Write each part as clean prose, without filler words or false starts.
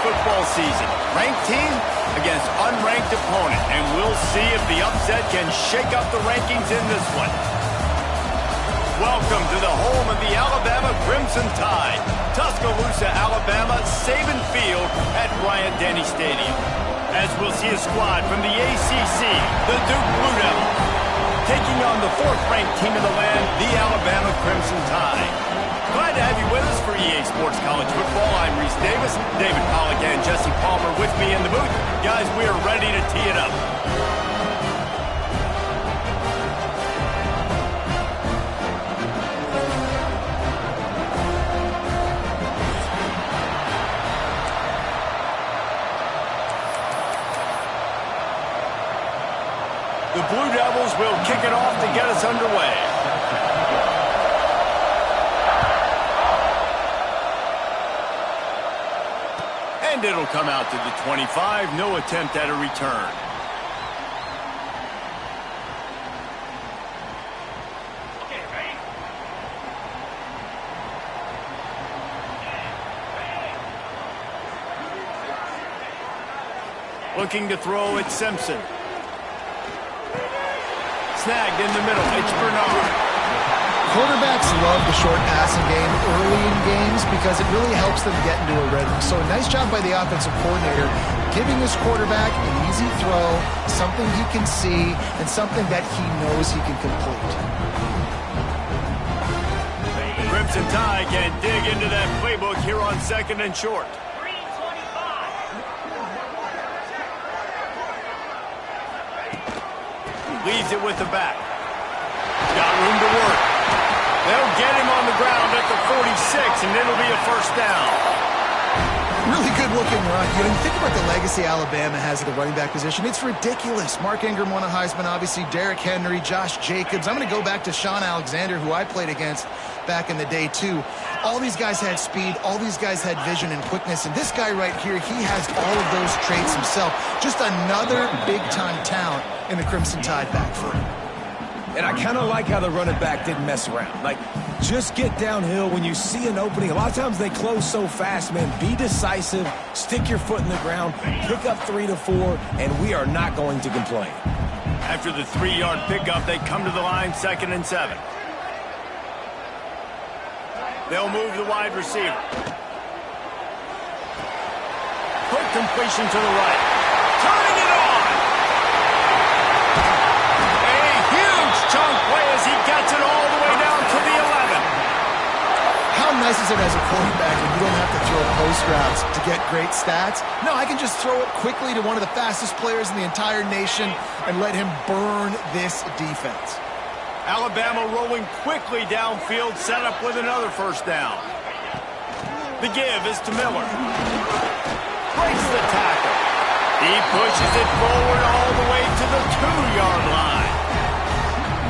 football season. Ranked team against unranked opponent, and we'll see if the upset can shake up the rankings in this one. Welcome to the home of the Alabama Crimson Tide, Tuscaloosa, Alabama, Saban Field at Bryant-Denny Stadium. As we'll see a squad from the ACC, the Duke Blue Devils, taking on the fourth-ranked team in the land, the Alabama Crimson Tide. Glad to have you with us for EA Sports College Football. I'm Reese Davis, David Pollack and Jesse Palmer with me in the booth. Guys, we are ready to tee it up. The Blue Devils will kick it off to get us underway. And it'll come out to the 25. No attempt at a return. Okay, ready? Looking to throw it, Simpson. Snagged in the middle. It's Bernard. Quarterbacks love the short passing game early in games because it really helps them get into a rhythm. So a nice job by the offensive coordinator giving his quarterback an easy throw, something he can see, and something that he knows he can complete. Crimson Tide can dig into that playbook here on second and short. Leaves it with the back. Got room to work. They'll get him on the ground at the 46, and it'll be a first down. Really good looking run. You know, you think about the legacy Alabama has at the running back position. It's ridiculous. Mark Ingram won a Heisman, obviously. Derrick Henry, Josh Jacobs. I'm going to go back to Sean Alexander, who I played against back in the day, too. All these guys had speed. All these guys had vision and quickness. And this guy right here, he has all of those traits himself. Just another big-time talent in the Crimson Tide backfield. And I kind of like how the running back didn't mess around. Like, just get downhill when you see an opening. A lot of times they close so fast, man. Be decisive, stick your foot in the ground, pick up 3 to 4, and we are not going to complain. After the 3-yard pickup, they come to the line, 2nd and 7. They'll move the wide receiver. Quick completion to the right. Turning it on! Chunk play as he gets it all the way down to the 11. How nice is it as a quarterback when you don't have to throw post routes to get great stats? No, I can just throw it quickly to one of the fastest players in the entire nation and let him burn this defense. Alabama rolling quickly downfield, set up with another first down. The give is to Miller. Breaks the tackle. He pushes it forward all the way to the 2-yard line.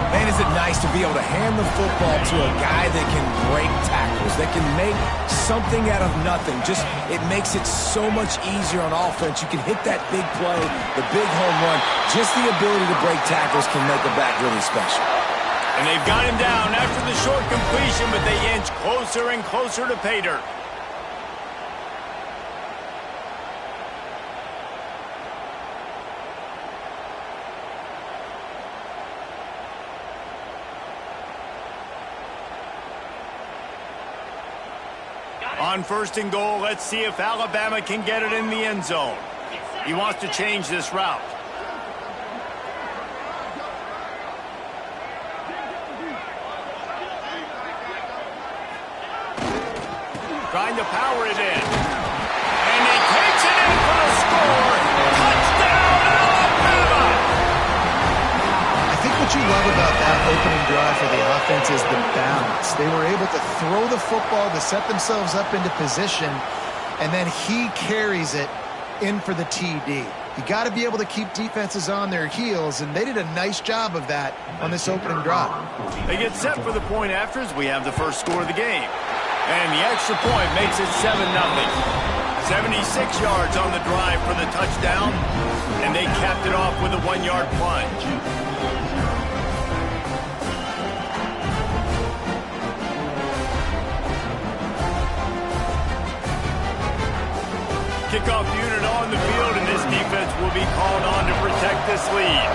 Man, is it nice to be able to hand the football to a guy that can break tackles, that can make something out of nothing. Just, it makes it so much easier on offense. You can hit that big play, the big home run. Just the ability to break tackles can make a back really special. And they've got him down after the short completion, but they inch closer and closer to pay dirt. On 1st and goal, let's see if Alabama can get it in the end zone. He wants to change this route. Trying to power it in. And he takes it in for the score. Touchdown, Alabama! I think what you love about that opening drive for the offense is the balance. They were able to throw the football to set themselves up into position, and then he carries it in for the TD. You got to be able to keep defenses on their heels, and they did a nice job of that on this opening drive. They get set for the point after as we have the first score of the game. And the extra point makes it 7-0. 76 yards on the drive for the touchdown, and they capped it off with a 1-yard plunge. kickoff unit on the field, and this defense will be called on to protect this lead.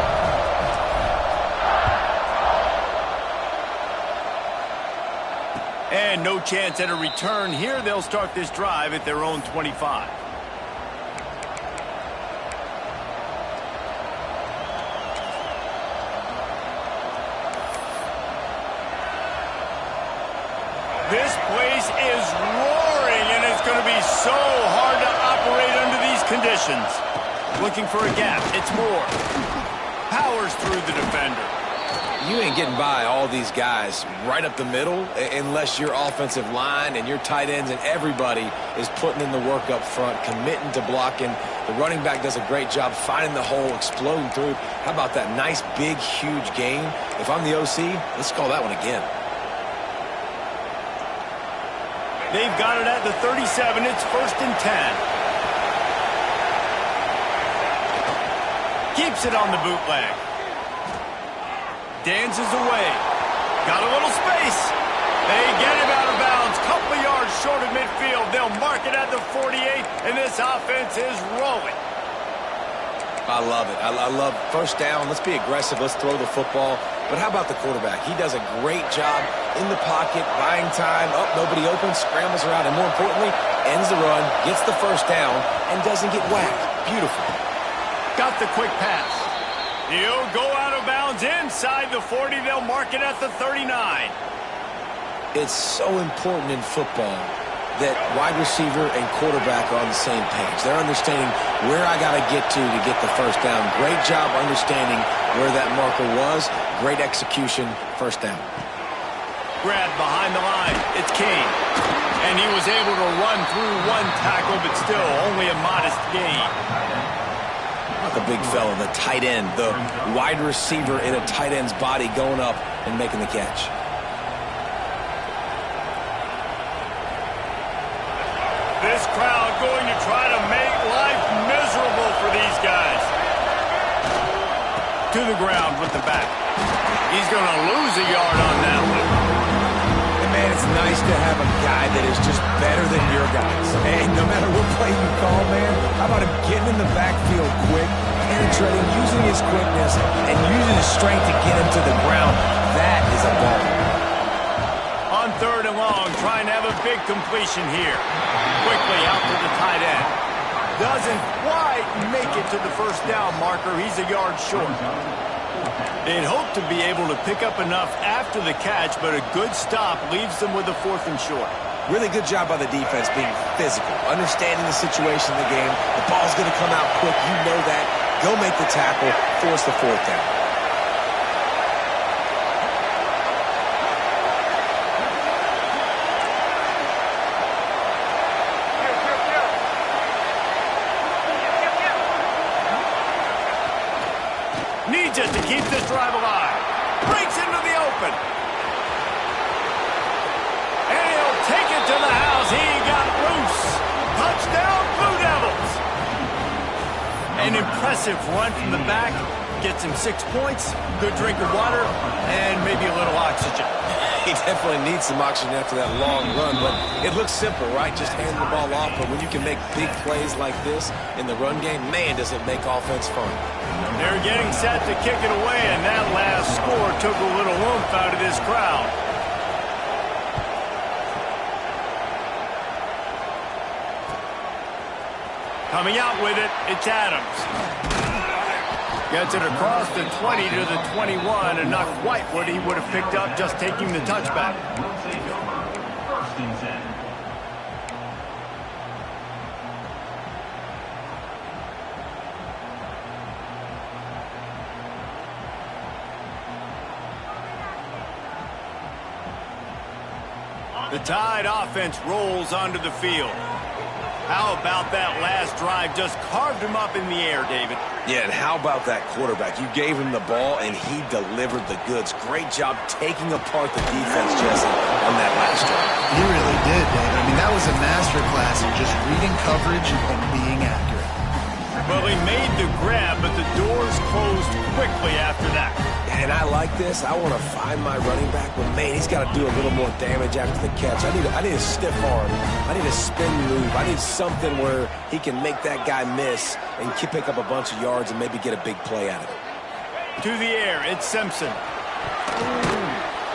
And no chance at a return here. They'll start this drive at their own 25. This place is roaring, and it's going to be so hard to operate under these conditions. Looking for a gap. It's Moore. Powers through the defender. You ain't getting by all these guys right up the middle unless your offensive line and your tight ends and everybody is putting in the work up front, committing to blocking. The running back does a great job finding the hole, exploding through. How about that nice, big, huge gain? If I'm the OC, let's call that one again. They've got it at the 37. It's 1st and 10. Keeps it on the bootleg. Dances away. Got a little space. They get him out of bounds. Couple yards short of midfield. They'll mark it at the 48, and this offense is rolling. I love it. I love first down. Let's be aggressive. Let's throw the football. But how about the quarterback? He does a great job in the pocket, buying time. Oh, nobody open, scrambles around, and more importantly, ends the run, gets the first down, and doesn't get whacked. Beautiful. Got the quick pass. He'll go out of bounds inside the 40. They'll mark it at the 39. It's so important in football that wide receiver and quarterback are on the same page. They're understanding where I got to get the first down. Great job understanding where that marker was. Great execution, first down. Grabbed behind the line. It's Kane. And he was able to run through one tackle, but still only a modest gain. The big fella, the tight end, the wide receiver in a tight end's body going up and making the catch. This crowd going to try to make life miserable for these guys. To the ground with the back. He's going to lose a yard on that one. And man, it's nice to have a guy that is just better than your guys. And no matter what play you call, man, how about him getting in the backfield quick, penetrating, using his quickness, and using his strength to get him to the ground. That is a ball. On 3rd and long, trying to have a big completion here. Quickly out to the tight end. Doesn't quite make it to the first down marker. He's a yard short. They'd hope to be able to pick up enough after the catch, but a good stop leaves them with a 4th and short. Really good job by the defense being physical, understanding the situation in the game. The ball's going to come out quick. You know that. Go make the tackle, force the 4th down. Needs it to keep this drive alive. Breaks into the open. And he'll take it to the house. He got loose. Touchdown, Blue Devils. An impressive run from the back. Gets him 6 points, good drink of water, and maybe a little oxygen. He definitely needs some oxygen after that long run, but it looks simple, right? Just hand the ball off, but when you can make big plays like this in the run game, man, does it make offense fun. They're getting set to kick it away, and that last score took a little oomph out of this crowd. Coming out with it, it's Adams. Gets it across the 20 to the 21, and not quite what he would have picked up just taking the touchback. The Tide offense rolls onto the field. How about that last drive? Just carved him up in the air, David. Yeah, and how about that quarterback? You gave him the ball, and he delivered the goods. Great job taking apart the defense, Jesse, on that last drive. He really did, David. I mean, that was a masterclass in just reading coverage and being accurate. Well, he made the grab, but the doors closed quickly after that. And I like this. I want to find my running back, but man, he's got to do a little more damage after the catch. I need a stiff arm. I need a spin move. I need something where he can make that guy miss and pick up a bunch of yards and maybe get a big play out of it. To the air, it's Simpson.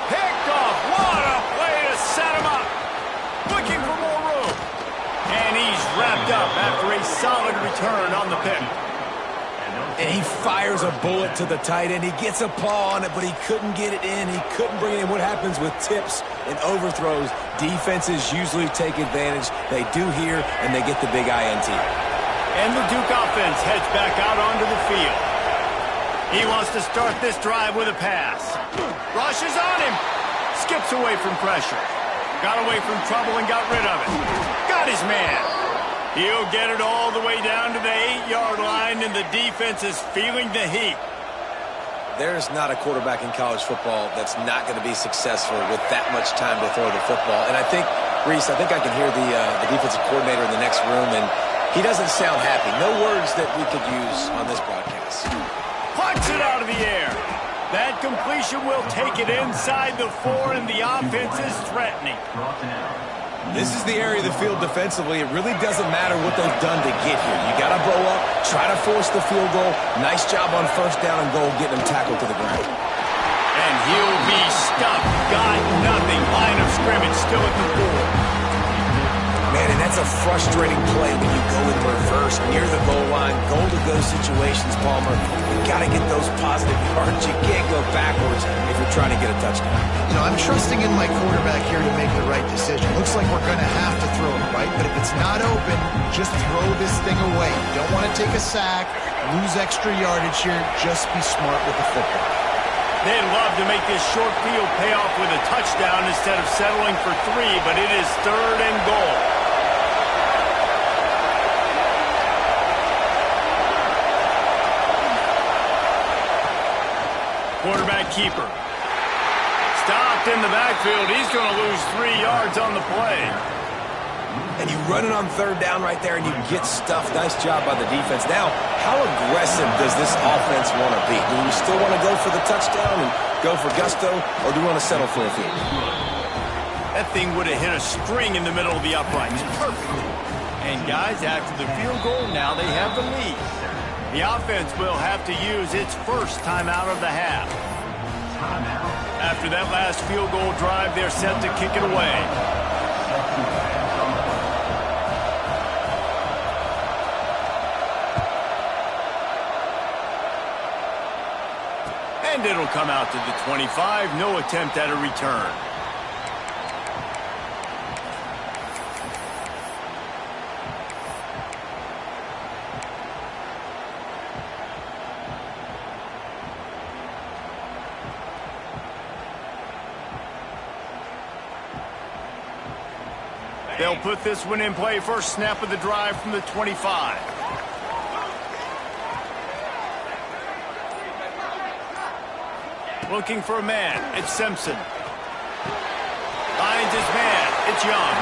Picked off. What a play to set him up. Looking for more room. And he's wrapped up after a solid return on the pick. And he fires a bullet to the tight end. He gets a paw on it, but he couldn't get it in. He couldn't bring it in. What happens with tips and overthrows? Defenses usually take advantage. They do here, and they get the big INT. And the Duke offense heads back out onto the field. He wants to start this drive with a pass. Rushes on him. Skips away from pressure. Got away from trouble and got rid of it. Got his man. He'll get it all the way down to the 8-yard line, and the defense is feeling the heat. There's not a quarterback in college football that's not going to be successful with that much time to throw the football. And I think, Reese, I can hear the defensive coordinator in the next room, and he doesn't sound happy. No words that we could use on this broadcast. Punts it out of the air. That completion will take it inside the 4, and the offense is threatening. This is the area of the field defensively. It really doesn't matter what they've done to get here. You got to blow up, try to force the field goal. Nice job on first down and goal, getting him tackled to the ground. And he'll be stuck. Got nothing. Line of scrimmage still at the 4. Man, and that's a frustrating play when you go in reverse near the goal line. Goal-to-go situations, Palmer. You got to get those positive yards. You can't go backwards if you're trying to get a touchdown. You know, I'm trusting in my quarterback here to make the right decision. Looks like we're going to have to throw it, right? But if it's not open, just throw this thing away. You don't want to take a sack, lose extra yardage here. Just be smart with the football. They'd love to make this short field pay off with a touchdown instead of settling for 3, but it is 3rd and goal. Quarterback keeper. Stopped in the backfield. He's going to lose 3 yards on the play. And you run it on 3rd down right there, and you get stuffed. Nice job by the defense. Now, how aggressive does this offense want to be? Do you still want to go for the touchdown and go for gusto, or do you want to settle for a field? That thing would have hit a string in the middle of the uprights. Perfect. And guys, after the field goal, now they have the lead. The offense will have to use its first timeout of the half. After that last field goal drive, they're set to kick it away. And it'll come out to the 25. No attempt at a return. They'll put this one in play. First snap of the drive from the 25. Looking for a man. It's Simpson. Finds his man. It's Young.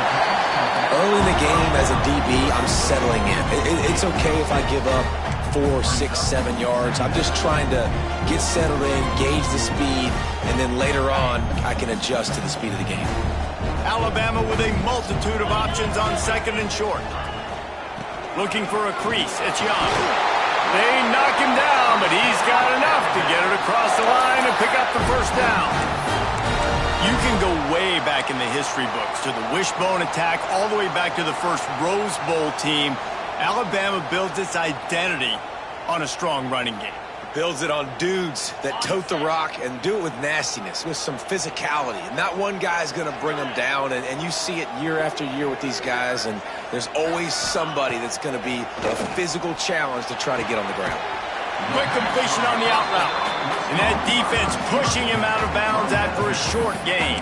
Early in the game as a DB, I'm settling in. It's okay if I give up 4, 6, 7 yards. I'm just trying to get settled in, gauge the speed, and then later on, I can adjust to the speed of the game. Alabama with a multitude of options on 2nd and short. Looking for a crease. It's Young. They knock him down, but he's got enough to get it across the line and pick up the first down. You can go way back in the history books to the wishbone attack all the way back to the first Rose Bowl team. Alabama builds its identity on a strong running game. Builds it on dudes that tote the rock and do it with nastiness, with some physicality. And not one guy's going to bring them down, and you see it year after year with these guys, and there's always somebody that's going to be a physical challenge to try to get on the ground. Quick completion on the out route. And that defense pushing him out of bounds after a short gain.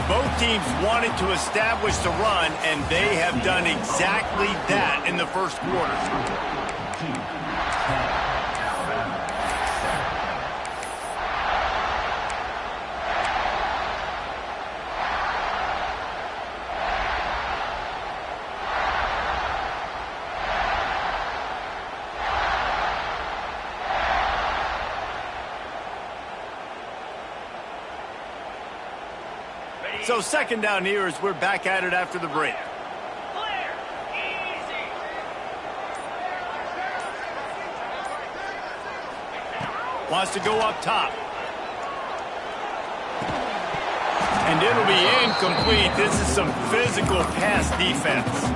Both teams wanted to establish the run, and they have done exactly that in the first quarter. So second down here as we're back at it after the break. Wants to go up top. And it'll be incomplete. This is some physical pass defense.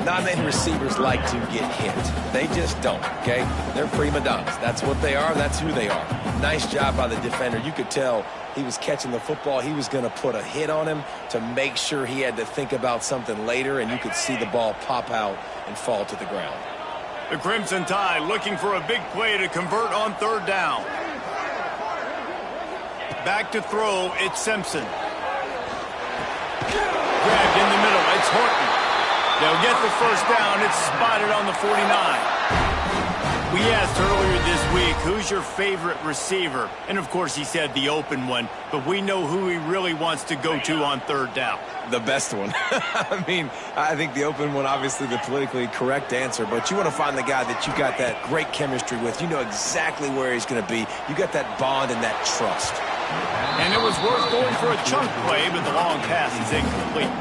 Not many receivers like to get hit. They just don't, okay? They're prima donnas. That's what they are. That's who they are. Nice job by the defender. You could tell he was catching the football. He was going to put a hit on him to make sure he had to think about something later, and you could see the ball pop out and fall to the ground. The Crimson Tide looking for a big play to convert on third down. Back to throw, it's Simpson. Grabbed in the middle, it's Horton. They'll get the first down. It's spotted on the 49. We asked earlier this week, who's your favorite receiver? And, of course, he said the open one. But we know who he really wants to go to on third down. The best one. I mean, I think the open one, obviously the politically correct answer. But you want to find the guy that you got that great chemistry with. You know exactly where he's going to be. You got that bond and that trust. And it was worth going for a chunk play, but the long pass is incomplete.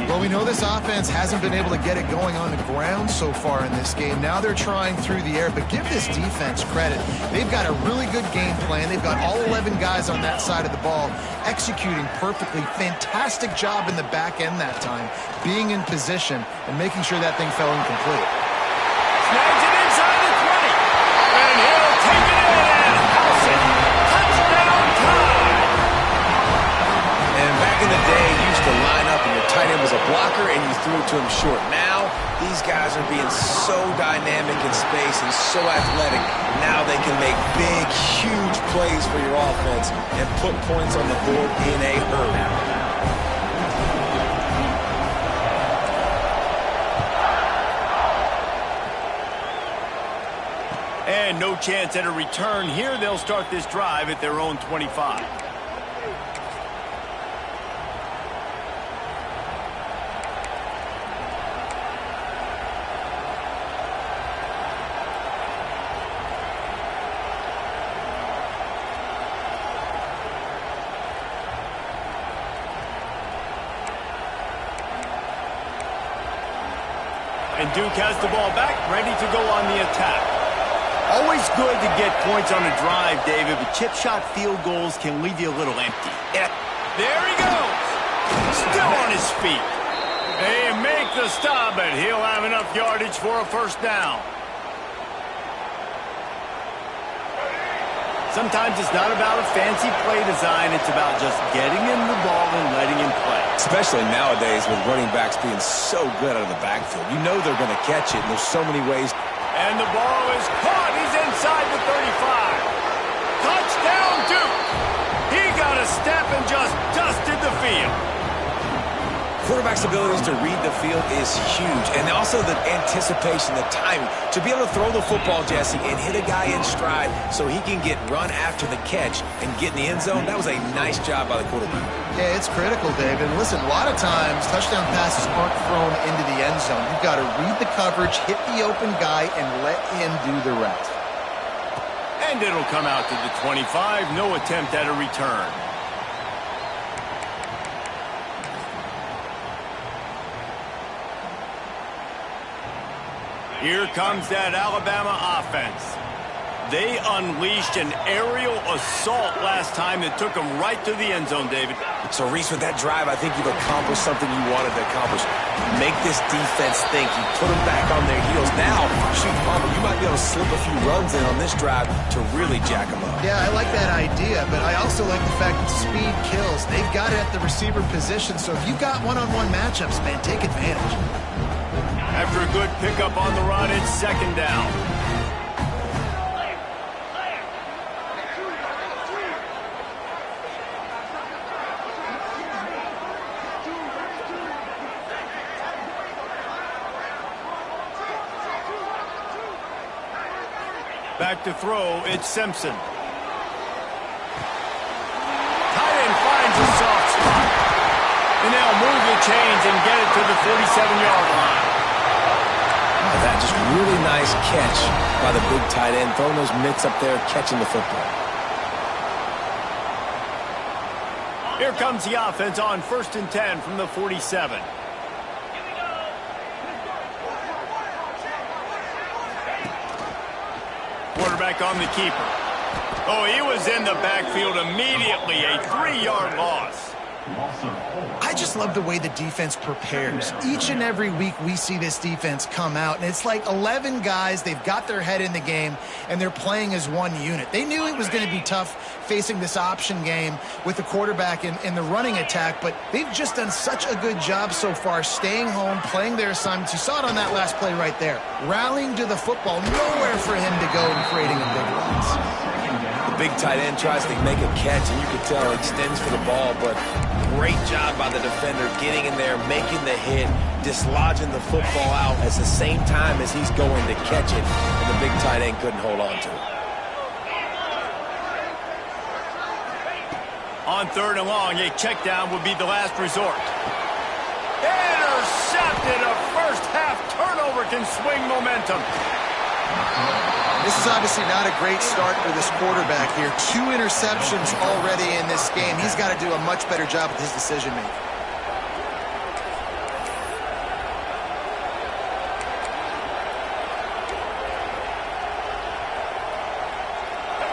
Well, we know this offense hasn't been able to get it going on the ground so far in this game. Now they're trying through the air, but give this defense credit. They've got a really good game plan. They've got all 11 guys on that side of the ball executing perfectly. Fantastic job in the back end that time, being in position and making sure that thing fell incomplete. Snags it inside the 20. And he'll take it in and house it. Touchdown time. And back in the day, you used to line up and your tight end was a blocker and you threw it to him short. Now, these guys are being so dynamic in space and so athletic. Now they can make big, huge plays for your offense and put points on the board in a hurry. And no chance at a return here. They'll start this drive at their own 25. And Duke has the ball back, ready to go on the attack. Always good to get points on a drive, David, but chip shot field goals can leave you a little empty. Yeah. There he goes. Still on his feet. They make the stop, but he'll have enough yardage for a first down. Sometimes it's not about a fancy play design. It's about just getting him the ball and letting him play. Especially nowadays with running backs being so good out of the backfield. You know they're going to catch it, and there's so many ways. And the ball is caught. He's inside the 35. Touchdown, Duke. He got a step and just dusted the field. Quarterback's abilities to read the field is huge. And also the anticipation, the timing. To be able to throw the football, Jesse, and hit a guy in stride so he can get run after the catch and get in the end zone, that was a nice job by the quarterback. Yeah, it's critical, David. And listen, a lot of times touchdown passes aren't thrown into the end zone. You've got to read the coverage, hit the open guy, and let him do the rest. And it'll come out to the 25. No attempt at a return. Here comes that Alabama offense. They unleashed an aerial assault last time that took them right to the end zone, David. So, Reese, with that drive, I think you've accomplished something you wanted to accomplish. Make this defense think. You put them back on their heels. Now, shoot, Palmer, you might be able to slip a few runs in on this drive to really jack them up. Yeah, I like that idea, but I also like the fact that speed kills. They've got it at the receiver position, so if you've got one-on-one matchups, man, take advantage. After a good pickup on the run, it's second down. Back to throw, it's Simpson. Tight end finds a soft spot. And they'll move the chains and get it to the 47-yard line. That just really nice catch by the big tight end, throwing those mitts up there, catching the football. Here comes the offense on 1st and 10 from the 47. Quarterback on the keeper. Oh, he was in the backfield immediately. A 3-yard loss. I just love the way the defense prepares. Each and every week we see this defense come out, and it's like 11 guys. They've got their head in the game, and they're playing as one unit. They knew it was going to be tough facing this option game with the quarterback in the running attack, but they've just done such a good job so far staying home, playing their assignments. You saw it on that last play right there. Rallying to the football, nowhere for him to go and creating a big loss. The big tight end tries to make a catch, and you can tell he extends for the ball, but great job by the defender getting in there, making the hit, dislodging the football out at the same time as he's going to catch it, and the big tight end couldn't hold on to it. On 3rd and long, a check down would be the last resort. Intercepted. A first-half turnover can swing momentum. This is obviously not a great start for this quarterback here. 2 interceptions already in this game. He's got to do a much better job with his decision-making.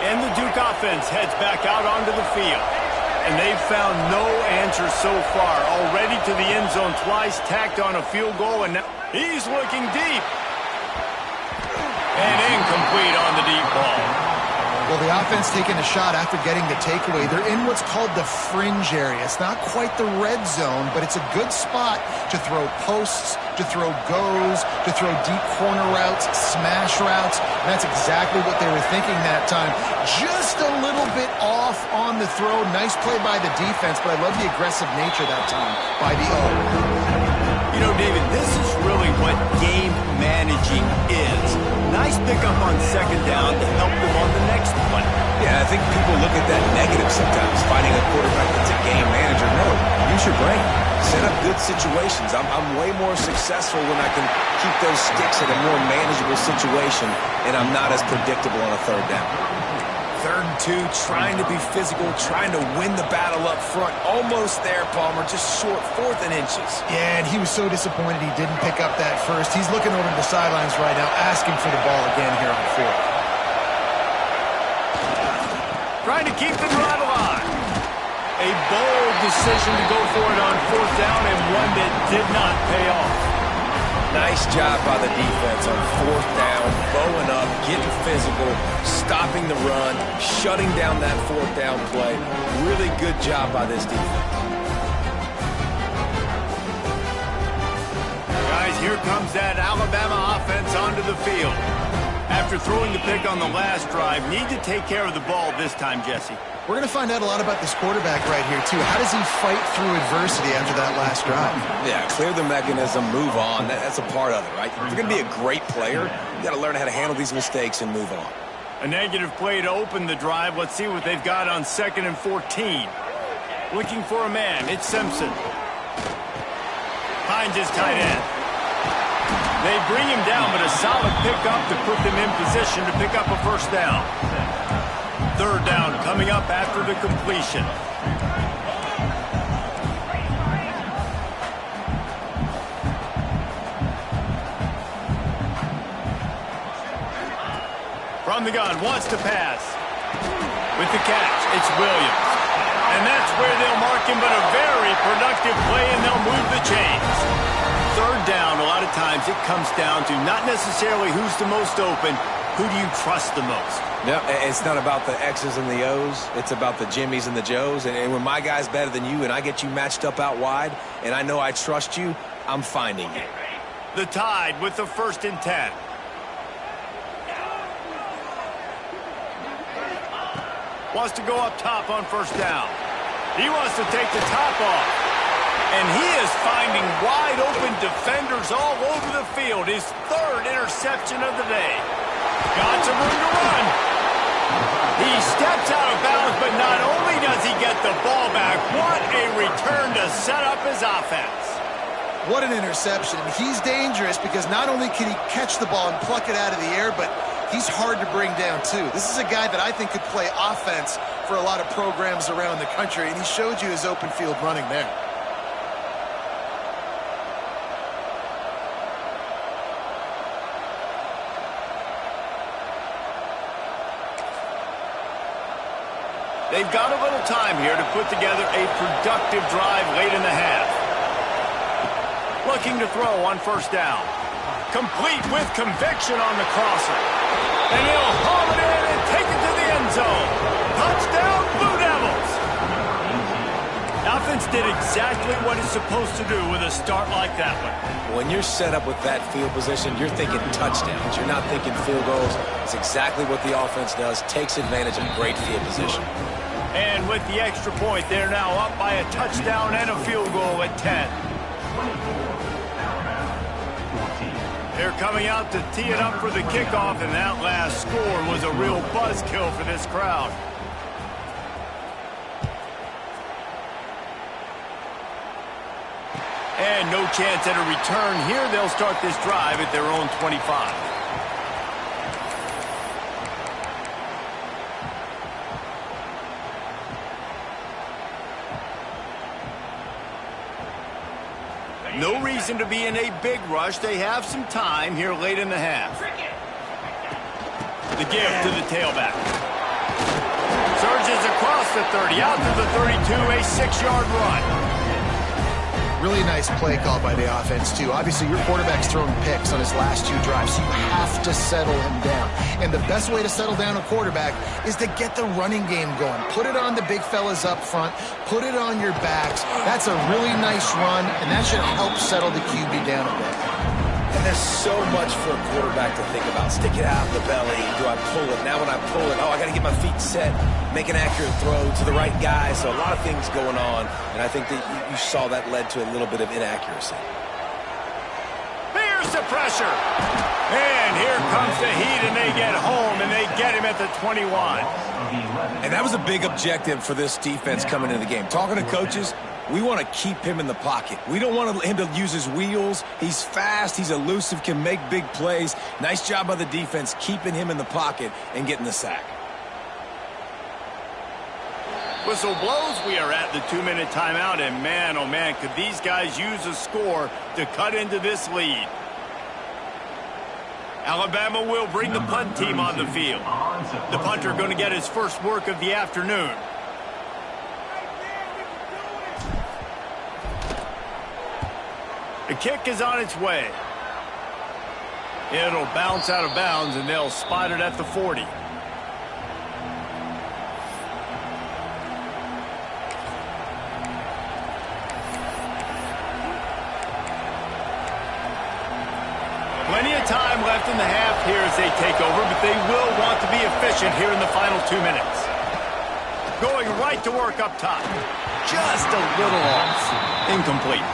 And the Duke offense heads back out onto the field. And they've found no answer so far. Already to the end zone twice, tacked on a field goal, and now he's looking deep. And incomplete on the deep ball. Well, the offense taking a shot after getting the takeaway. They're in what's called the fringe area. It's not quite the red zone, but it's a good spot to throw posts, to throw goes, to throw deep corner routes, smash routes. And that's exactly what they were thinking that time. Just a little bit off on the throw. Nice play by the defense, but I love the aggressive nature that time by the O. You know, David, this is really what game managing is. Nice pickup on 2nd down to help them on the next play. Yeah, I think people look at that negative sometimes, finding a quarterback that's a game manager. No, use your brain. Set up good situations. I'm way more successful when I can keep those sticks in a more manageable situation, and I'm not as predictable on a 3rd down. 3rd and 2, trying to be physical, trying to win the battle up front. Almost there, Palmer, just short, 4th and inches. Yeah, and he was so disappointed he didn't pick up that first. He's looking over the sidelines right now, asking for the ball again here on 4th. Trying to keep the drive alive. A bold decision to go for it on 4th down, and one that did not pay off. Nice job by the defense on 4th down, bowing up, getting physical, stopping the run, shutting down that 4th down play. Really good job by this defense. Guys, here comes that Alabama offense onto the field. After throwing the pick on the last drive, need to take care of the ball this time, Jesse. We're going to find out a lot about this quarterback right here, too. How does he fight through adversity after that last drive? Yeah, clear the mechanism, move on. That's a part of it, right? If you're going to be a great player, you got to learn how to handle these mistakes and move on. A negative play to open the drive. Let's see what they've got on 2nd and 14. Looking for a man. It's Simpson. Finds his tight end. They bring him down, but a solid pickup to put them in position to pick up a 1st down. 3rd down coming up after the completion. From the gun, wants to pass. With the catch, it's Williams. And that's where they'll mark him, but a very productive play, and they'll move the chains. 3rd down, a lot of times it comes down to not necessarily who's the most open, who do you trust the most? No, it's not about the X's and the O's. It's about the Jimmies and the Joes. And when my guy's better than you and I get you matched up out wide and I know I trust you, I'm finding you. The Tide with the 1st and 10. Wants to go up top on 1st down. He wants to take the top off. And he is finding wide open defenders all over the field. His 3rd interception of the day. Got some room to run. He steps out of bounds, but not only does he get the ball back, what a return to set up his offense. What an interception. He's dangerous because not only can he catch the ball and pluck it out of the air, but he's hard to bring down, too. This is a guy that I think could play offense for a lot of programs around the country, and he showed you his open field running there. They've got a little time here to put together a productive drive late in the half. Looking to throw on first down. Complete with conviction on the crosser. And he'll haul it in and take it to the end zone. Touchdown, Blue Devils! Offense did exactly what it's supposed to do with a start like that one. When you're set up with that field position, you're thinking touchdowns. You're not thinking field goals. It's exactly what the offense does. Takes advantage of great field position. And with the extra point, they're now up by a touchdown and a field goal at 10. They're coming out to tee it up for the kickoff, and that last score was a real buzzkill for this crowd. And no chance at a return here. They'll start this drive at their own 25. No reason to be in a big rush. They have some time here late in the half. The give to the tailback. Surges across the 30, out to the 32, a 6-yard run. Really nice play call by the offense, too. Obviously, your quarterback's thrown picks on his last 2 drives, so you have to settle him down. And the best way to settle down a quarterback is to get the running game going. Put it on the big fellas up front. Put it on your backs. That's a really nice run, and that should help settle the QB down a bit. And there's so much for a quarterback to think about. Stick it out the belly. Do I pull it? Now when I pull it, oh, I got to get my feet set. Make an accurate throw to the right guy. So a lot of things going on. And I think that you saw that led to a little bit of inaccuracy. Here's the pressure. And here comes the heat, and they get home, and they get him at the 21. And that was a big objective for this defense coming into the game. Talking to coaches, we want to keep him in the pocket. We don't want him to use his wheels. He's fast. He's elusive, can make big plays. Nice job by the defense keeping him in the pocket and getting the sack. Whistle blows. We are at the 2-minute timeout, and man, oh man, could these guys use a score to cut into this lead. Alabama will bring the punt team on the field. The punter going to get his first work of the afternoon. The kick is on its way. It'll bounce out of bounds, and they'll spot it at the 40. Plenty of time left in the half here as they take over, but they will want to be efficient here in the final 2 minutes. Going right to work up top. Just a little off. Incomplete.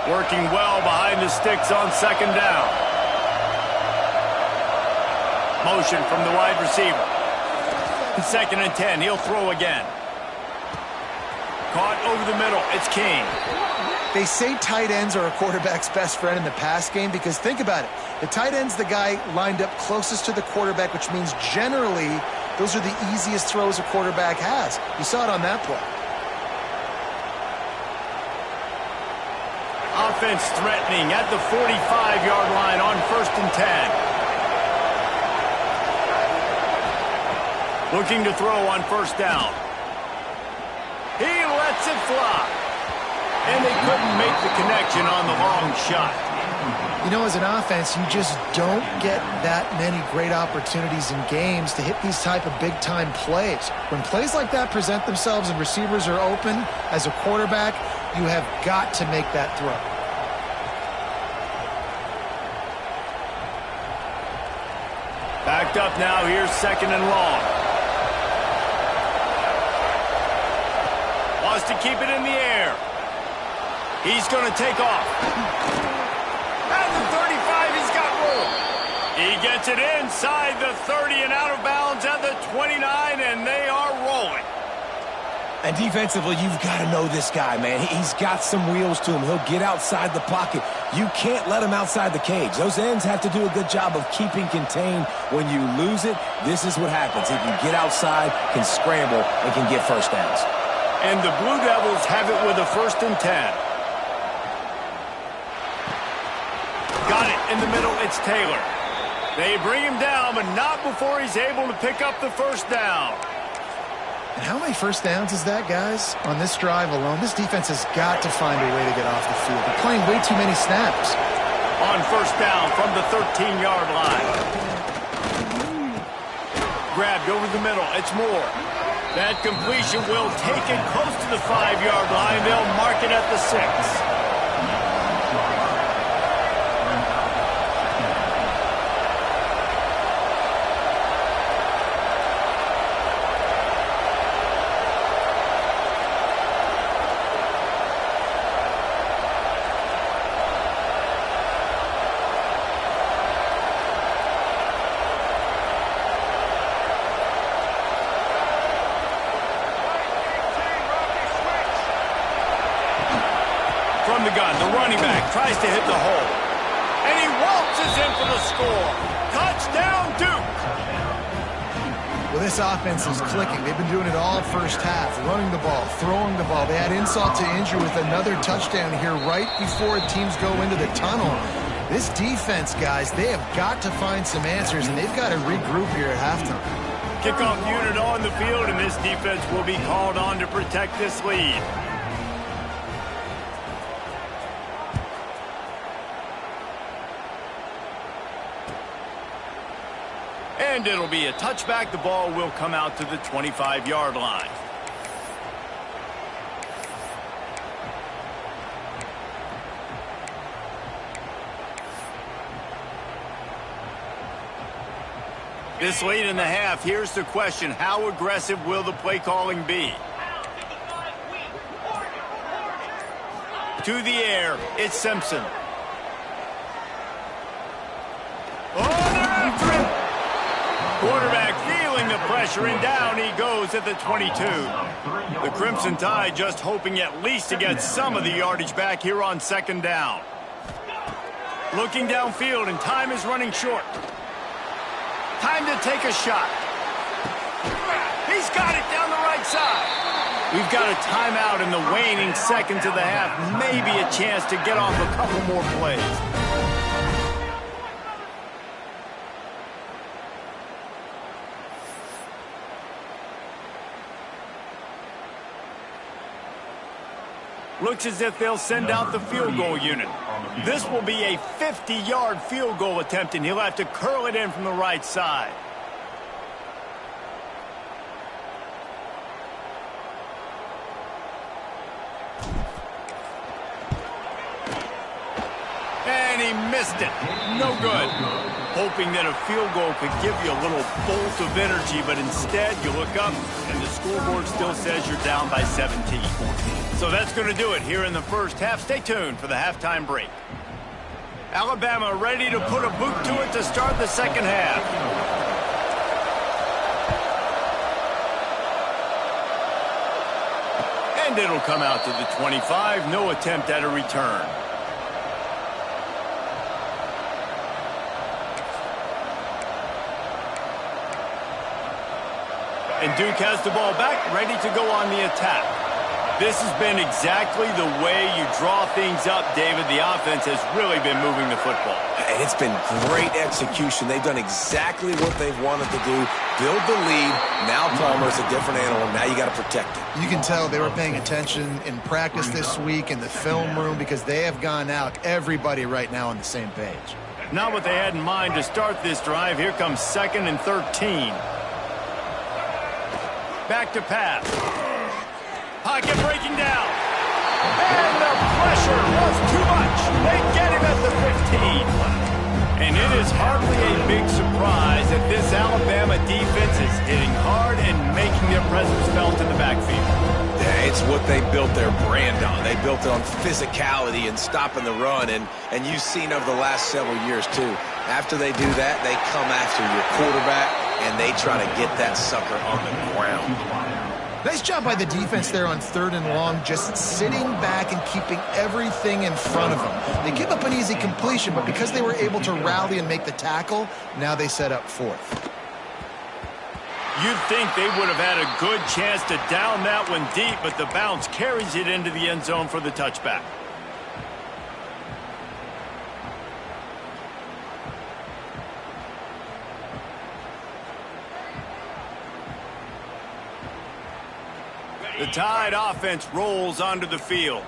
Working well behind the sticks on second down. Motion from the wide receiver. 2nd and 10. He'll throw again. Caught over the middle. It's King. They say tight ends are a quarterback's best friend in the pass game because think about it. The tight end's the guy lined up closest to the quarterback, which means generally those are the easiest throws a quarterback has. You saw it on that play. Offense threatening at the 45-yard line on 1st and 10. Looking to throw on first down. He lets it fly. And they couldn't make the connection on the long shot. You know, as an offense, you just don't get that many great opportunities in games to hit these type of big-time plays. When plays like that present themselves and receivers are open, as a quarterback, you have got to make that throw. Backed up now, here's 2nd and long. Wants to keep it in the air. He's going to take off. At the 35, he's got room. He gets it inside the 30 and out of bounds at the 29, and they are rolling. And defensively, you've got to know this guy, man. He's got some wheels to him. He'll get outside the pocket. You can't let him outside the cage. Those ends have to do a good job of keeping contained. When you lose it, this is what happens. He can get outside, can scramble, and can get first downs. And the Blue Devils have it with a 1st and 10. Got it in the middle. It's Taylor. They bring him down, but not before he's able to pick up the 1st down. And how many first downs is that, guys? On this drive alone, this defense has got to find a way to get off the field. They're playing way too many snaps. On 1st down from the 13-yard line. Grabbed over the middle. It's Moore. That completion will take it close to the 5-yard line. They'll mark it at the 6. From the gun, the running back tries to hit the hole. And he waltzes in for the score. Touchdown, Duke! Well, this offense is clicking. They've been doing it all first half, running the ball, throwing the ball. They had insult to injury with another touchdown here right before teams go into the tunnel. This defense, guys, they have got to find some answers, and they've got to regroup here at halftime. Kickoff unit on the field, and this defense will be called on to protect this lead. And it'll be a touchback. The ball will come out to the 25-yard line. This late in the half, here's the question. How aggressive will the play calling be? To the air, it's Simpson. Quarterback feeling the pressure, and down he goes at the 22. The Crimson Tide just hoping at least to get some of the yardage back here on 2nd down. Looking downfield, and time is running short. Time to take a shot. He's got it down the right side. We've got a timeout in the waning seconds of the half. Maybe a chance to get off a couple more plays. Looks as if they'll send out the field goal unit. This will be a 50-yard field goal attempt, and he'll have to curl it in from the right side. And he missed it. No good. Hoping that a field goal could give you a little bolt of energy, but instead you look up and the scoreboard still says you're down by 17. So that's going to do it here in the first half. Stay tuned for the halftime break. Alabama ready to put a boot to it to start the second half. And it'll come out to the 25. No attempt at a return. And Duke has the ball back, ready to go on the attack. This has been exactly the way you draw things up, David. The offense has really been moving the football. And it's been great execution. They've done exactly what they've wanted to do. Build the lead. Now Palmer's a different animal. Now you got to protect it. You can tell they were paying attention in practice this week in the film room because they have gone out, everybody right now on the same page. Not what they had in mind to start this drive. Here comes 2nd and 13. Back to pass. Pocket breaking down. And the pressure was too much. They get him at the 15. And it is hardly a big surprise that this Alabama defense is hitting hard and making their presence felt in the backfield. Yeah, it's what they built their brand on. They built it on physicality and stopping the run. And you've seen over the last several years, too. After they do that, they come after your quarterback, and they try to get that sucker on the ground. Nice job by the defense there on 3rd and long, just sitting back and keeping everything in front of them. They give up an easy completion, but because they were able to rally and make the tackle, now they set up 4th. You'd think they would have had a good chance to down that one deep, but the bounce carries it into the end zone for the touchback. The Tide offense rolls onto the field.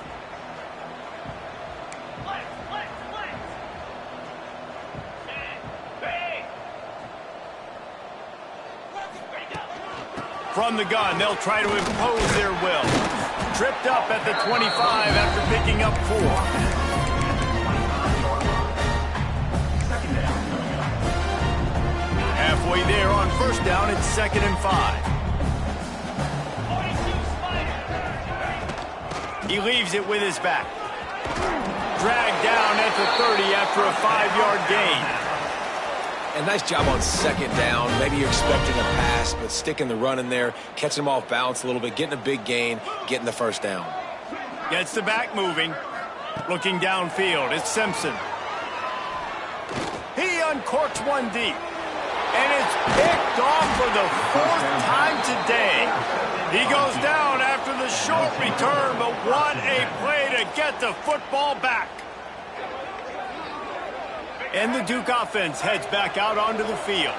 From the gun, they'll try to impose their will. Tripped up at the 25 after picking up 4. Halfway there on 1st down, it's 2nd and 5. He leaves it with his back. Dragged down at the 30 after a 5-yard gain. And nice job on 2nd down. Maybe you're expecting a pass, but sticking the run in there, catching them off balance a little bit, getting a big gain, getting the 1st down. Gets the back moving. Looking downfield, it's Simpson. He uncorks one deep. And it's picked off for the 4th time today. He goes down after the short return, but what a play to get the football back. And the Duke offense heads back out onto the field.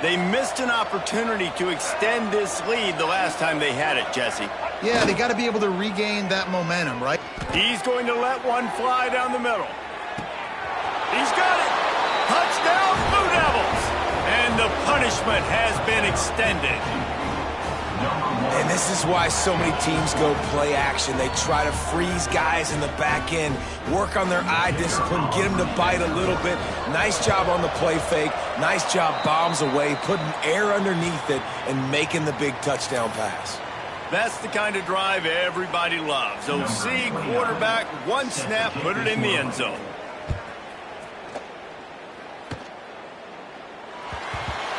They missed an opportunity to extend this lead the last time they had it, Jesse. Yeah, they got to be able to regain that momentum, right? He's going to let one fly down the middle. He's got it. Touchdown, Blue Devils. And the punishment has been extended. And this is why so many teams go play action. They try to freeze guys in the back end, work on their eye discipline, get them to bite a little bit. Nice job on the play fake. Nice job bombs away, putting air underneath it, and making the big touchdown pass. That's the kind of drive everybody loves. OC, quarterback, one snap, put it in the end zone.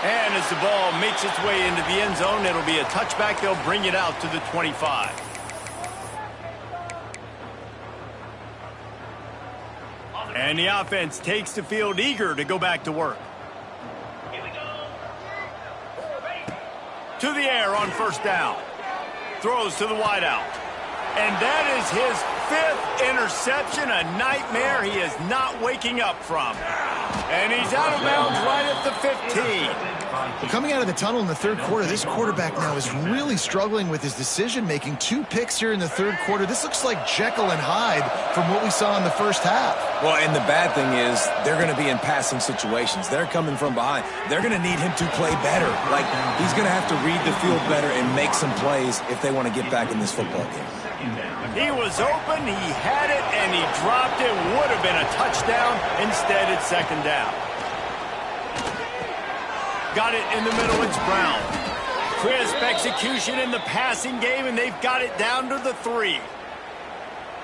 And as the ball makes its way into the end zone, it'll be a touchback. They'll bring it out to the 25. And the offense takes the field eager to go back to work. To the air on 1st down. Throws to the wideout. And that is his 5th interception, a nightmare he is not waking up from. And he's out of bounds right at the 15. Coming out of the tunnel in the 3rd quarter, this quarterback now is really struggling with his decision-making. 2 picks here in the 3rd quarter. This looks like Jekyll and Hyde from what we saw in the 1st half. Well, and the bad thing is they're going to be in passing situations. They're coming from behind. They're going to need him to play better. Like, he's going to have to read the field better and make some plays if they want to get back in this football game. He was open, he had it, and he dropped it. Would have been a touchdown. Instead, it's 2nd down. Got it in the middle, it's Brown. Crisp execution in the passing game, and they've got it down to the 3.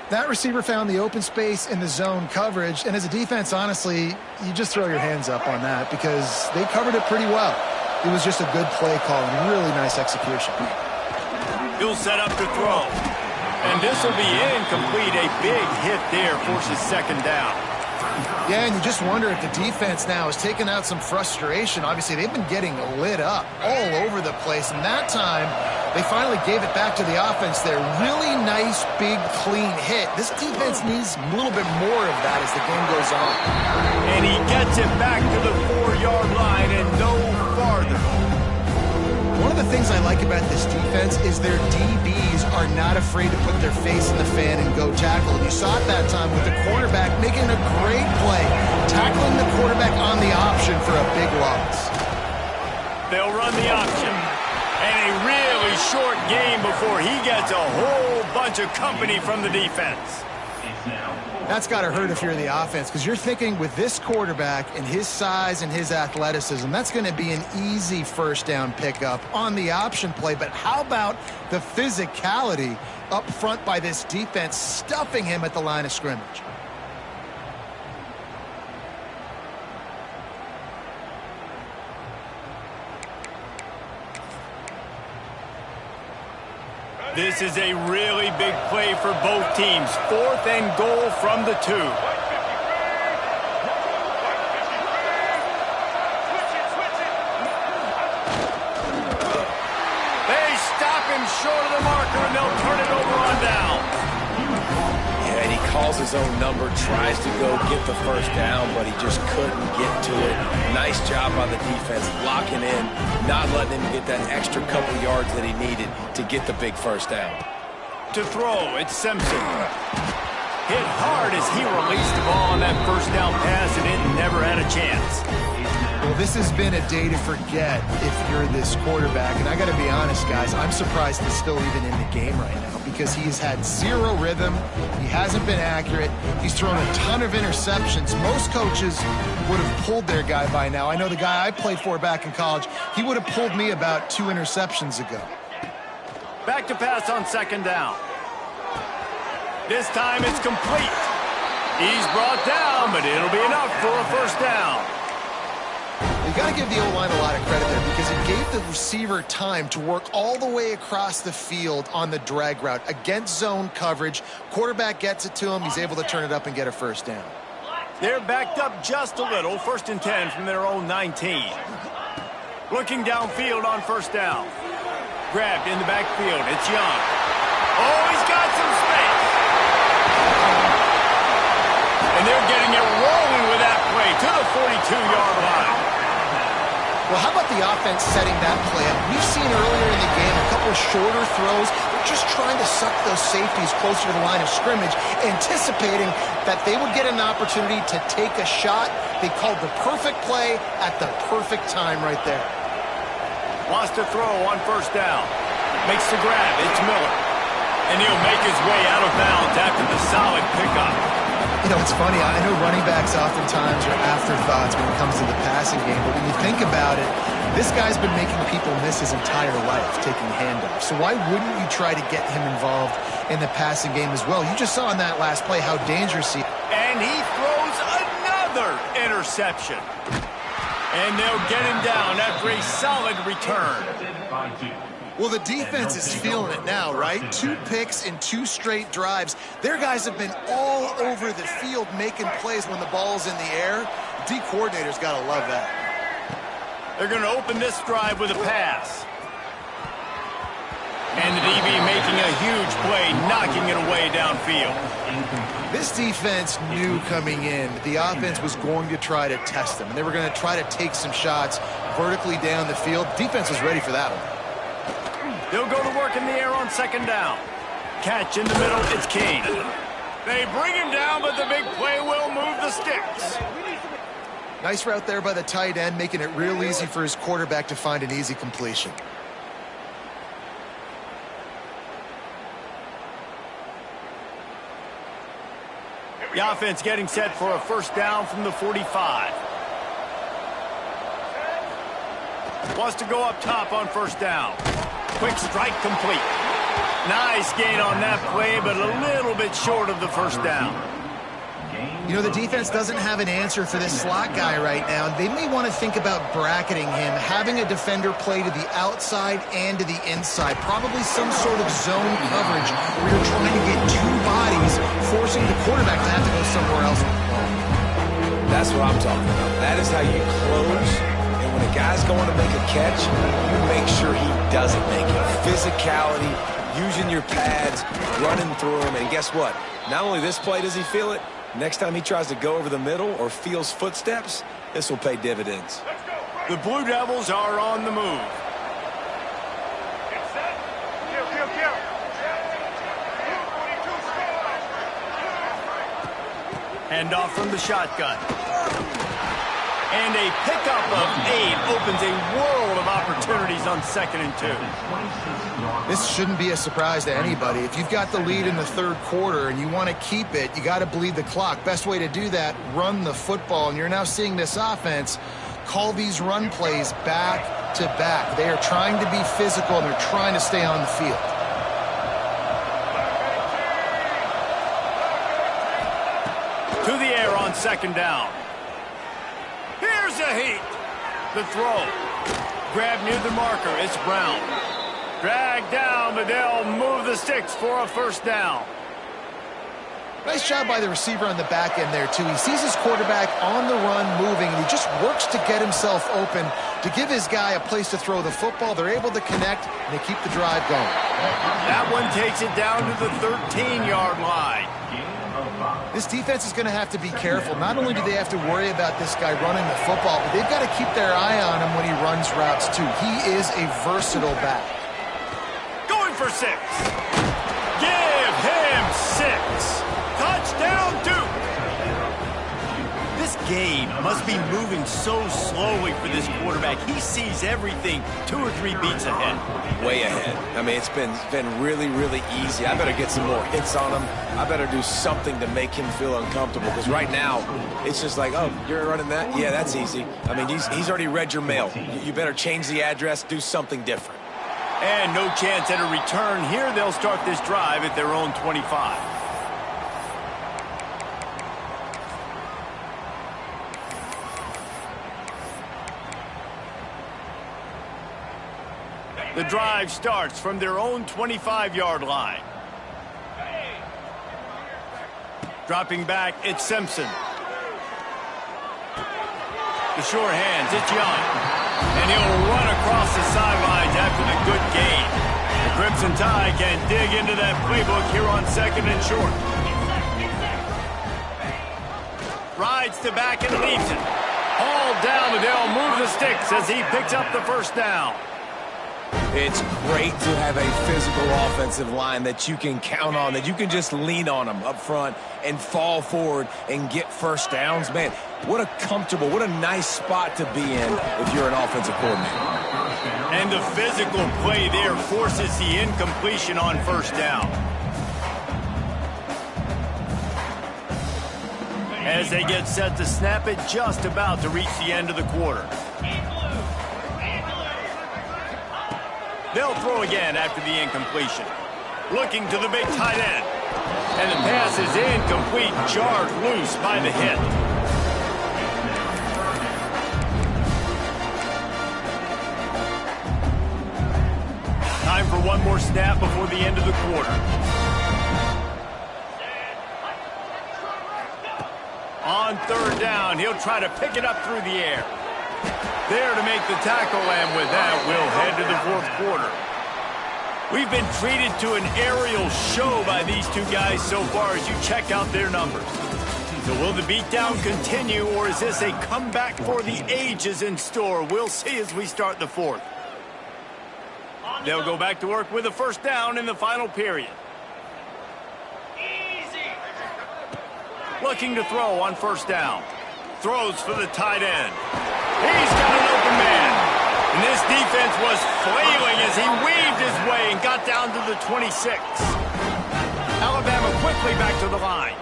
That receiver found the open space in the zone coverage, and as a defense, honestly, you just throw your hands up on that because they covered it pretty well. It was just a good play call and really nice execution. He'll set up to throw. And this will be incomplete. A big hit there forces 2nd down. Yeah, and you just wonder if the defense now is taking out some frustration. Obviously, they've been getting lit up all over the place, and that time they finally gave it back to the offense there. Really nice, big, clean hit. This defense needs a little bit more of that as the game goes on. And he gets it back to the 4-yard line and no farther. One of the things I like about this defense is their DBs are not afraid to put their face in the fan and go tackle. And you saw it that time with the quarterback making a great play, tackling the quarterback on the option for a big loss. They'll run the option. And a really short game before he gets a whole bunch of company from the defense. That's got to hurt if you're the offense, because you're thinking with this quarterback and his size and his athleticism, that's going to be an easy 1st down pickup on the option play. But how about the physicality up front by this defense, stuffing him at the line of scrimmage? This is a really big play for both teams. 4th and goal from the 2. They stop him short of the marker, and they'll turn it over on down. Yeah, and he calls his own number, tries to go get the first down, but he just couldn't get to it. Nice job by the defense, locking in, not letting him get that extra couple yards that he needed to get the big first down. To throw, it's Simpson. Hit hard as he released the ball on that first down pass, and it never had a chance. Well, this has been a day to forget if you're this quarterback. And I got to be honest, guys, I'm surprised he's still even in the game right now because he's had zero rhythm. He hasn't been accurate. He's thrown a ton of interceptions. Most coaches would have pulled their guy by now. I know the guy I played for back in college, he would have pulled me about 2 interceptions ago. Back to pass on 2nd down. This time it's complete. He's brought down, but it'll be enough for a first down. You got to give the O-line a lot of credit there because it gave the receiver time to work all the way across the field on the drag route against zone coverage. Quarterback gets it to him. He's able to turn it up and get a first down. They're backed up just a little. 1st and 10 from their own 19. Looking downfield on 1st down. Grabbed in the backfield. It's Young. Oh, he's got some space. And they're getting it rolling with that play to the 42-yard line. Well, how about the offense setting that play up? We've seen earlier in the game a couple of shorter throws. They're just trying to suck those safeties closer to the line of scrimmage, anticipating that they would get an opportunity to take a shot. They called the perfect play at the perfect time right there. Wants to throw on 1st down. Makes the grab. It's Miller. And he'll make his way out of bounds after the solid pickup. You know, it's funny. I know running backs oftentimes are afterthoughts when it comes to the passing game, but when you think about it, this guy's been making people miss his entire life taking handoffs. So why wouldn't you try to get him involved in the passing game as well? You just saw in that last play how dangerous he is. And he throws another interception. And they'll get him down after a solid return. Well, the defense is feeling it now, right? 2 picks in 2 straight drives. Their guys have been all over the field making plays when the ball's in the air. D coordinator's got to love that. They're going to open this drive with a pass. And the DB making a huge play, knocking it away downfield. This defense knew coming in that the offense was going to try to test them, and they were going to try to take some shots vertically down the field. Defense was ready for that one. They'll go to work in the air on 2nd down. Catch in the middle, it's King. They bring him down, but the big play will move the sticks. Nice route there by the tight end, making it real easy for his quarterback to find an easy completion. The offense getting set for a first down from the 45. Wants to go up top on 1st down. Quick strike complete. Nice gain on that play, but a little bit short of the first down. You know, the defense doesn't have an answer for this slot guy right now. They may want to think about bracketing him, having a defender play to the outside and to the inside. Probably some sort of zone coverage where you're trying to get 2 bodies, forcing the quarterback to have to go somewhere else. That's what I'm talking about. That is how you close. And when a guy's going to make a catch, you make sure he doesn't make it. Physicality, using your pads, running through him. And guess what? Not only this play does he feel it, next time he tries to go over the middle or feels footsteps, this will pay dividends. The Blue Devils are on the move. Handoff from the shotgun. And a pickup of 8 opens a world of opportunities on 2nd and 2. This shouldn't be a surprise to anybody. If you've got the lead in the 3rd quarter and you want to keep it, you got to bleed the clock. Best way to do that, run the football. And you're now seeing this offense call these run plays back to back. They are trying to be physical and they're trying to stay on the field. To the air on 2nd down. Here's a heat. The throw. Grab near the marker. It's Brown. Dragged down, but they'll move the sticks for a first down. Nice job by the receiver on the back end there, too. He sees his quarterback on the run moving, and he just works to get himself open to give his guy a place to throw the football. They're able to connect, and they keep the drive going. That one takes it down to the 13-yard line. This defense is going to have to be careful. Not only do they have to worry about this guy running the football, but they've got to keep their eye on him when he runs routes, too. He is a versatile back. Going for 6. Give him 6. Touchdown, Duke! This game must be moving so slowly for this quarterback. He sees everything 2 or 3 beats ahead. Way ahead. I mean, it's been really, really easy. I better get some more hits on him. I better do something to make him feel uncomfortable, because right now, it's just like, oh, you're running that? Yeah, that's easy. I mean, he's already read your mail. You better change the address, do something different. And no chance at a return here. They'll start this drive at their own 25. The drive starts from their own 25-yard line. Dropping back, it's Simpson. The sure hands, it's Young. And he'll run across the sidelines after the good gain. The Crimson Tide can dig into that playbook here on 2nd and short. Rides to back and leaves it. Hauled down, but they'll move the sticks as he picks up the first down. It's great to have a physical offensive line that you can count on, that you can just lean on them up front and fall forward and get first downs. Man, what a comfortable, what a nice spot to be in if you're an offensive coordinator. And the physical play there forces the incompletion on first down. As they get set to snap it, just about to reach the end of the quarter. They'll throw again after the incompletion. Looking to the big tight end. And the pass is incomplete, jarred loose by the hit. Time for one more snap before the end of the quarter. On 3rd down, he'll try to pick it up through the air. There to make the tackle, and with that, we'll head to the 4th quarter. We've been treated to an aerial show by these two guys so far as you check out their numbers. So will the beatdown continue, or is this a comeback for the ages in store? We'll see as we start the 4th. They'll go back to work with a first down in the final period. Looking to throw on first down. Throws for the tight end. He's got an open man. And this defense was flailing as he weaved his way and got down to the 26. Alabama quickly back to the line.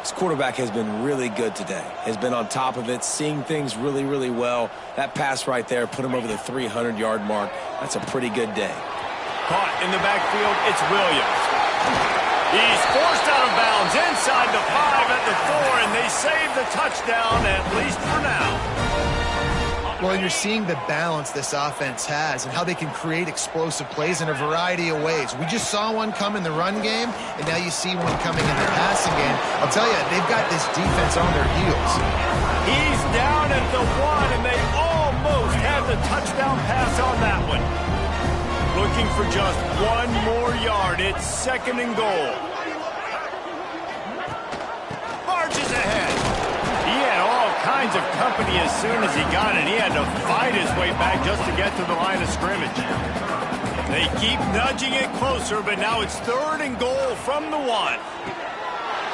This quarterback has been really good today. Has been on top of it, seeing things really, really well. That pass right there put him over the 300-yard mark. That's a pretty good day. Caught in the backfield, it's Williams. He's forced out of bounds inside the 5 at the 4, and they save the touchdown, at least for now. Well, and you're seeing the balance this offense has and how they can create explosive plays in a variety of ways. We just saw one come in the run game, and now you see one coming in the passing game. I'll tell you, they've got this defense on their heels. He's down at the 1, and they almost have the touchdown pass on that one. Looking for just one more yard. It's 2nd and goal. Marches ahead. He had all kinds of company as soon as he got it. He had to fight his way back just to get to the line of scrimmage. They keep nudging it closer, but now it's 3rd and goal from the 1.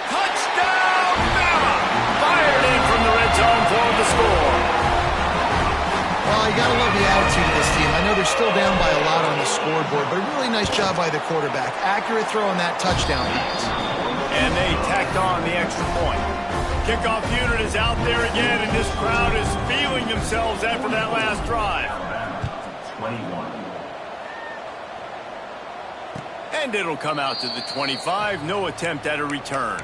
Touchdown, Bama! Fired in from the red zone for the score. Well, you got to love the attitude of this team. I know they're still down by a lot on the scoreboard, but a really nice job by the quarterback. Accurate throw on that touchdown pass. And they tacked on the extra point. Kickoff unit is out there again, and this crowd is feeling themselves after that last drive. 21. And it'll come out to the 25. No attempt at a return.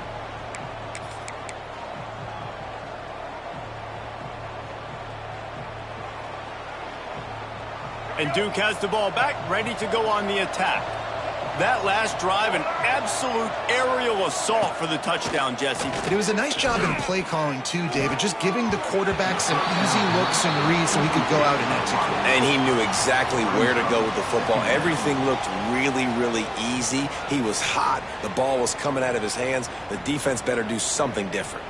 And Duke has the ball back, ready to go on the attack. That last drive, an absolute aerial assault for the touchdown, Jesse. It was a nice job in play calling, too, David, just giving the quarterback some easy looks and reads so he could go out and execute. And he knew exactly where to go with the football. Everything looked really, really easy. He was hot. The ball was coming out of his hands. The defense better do something different.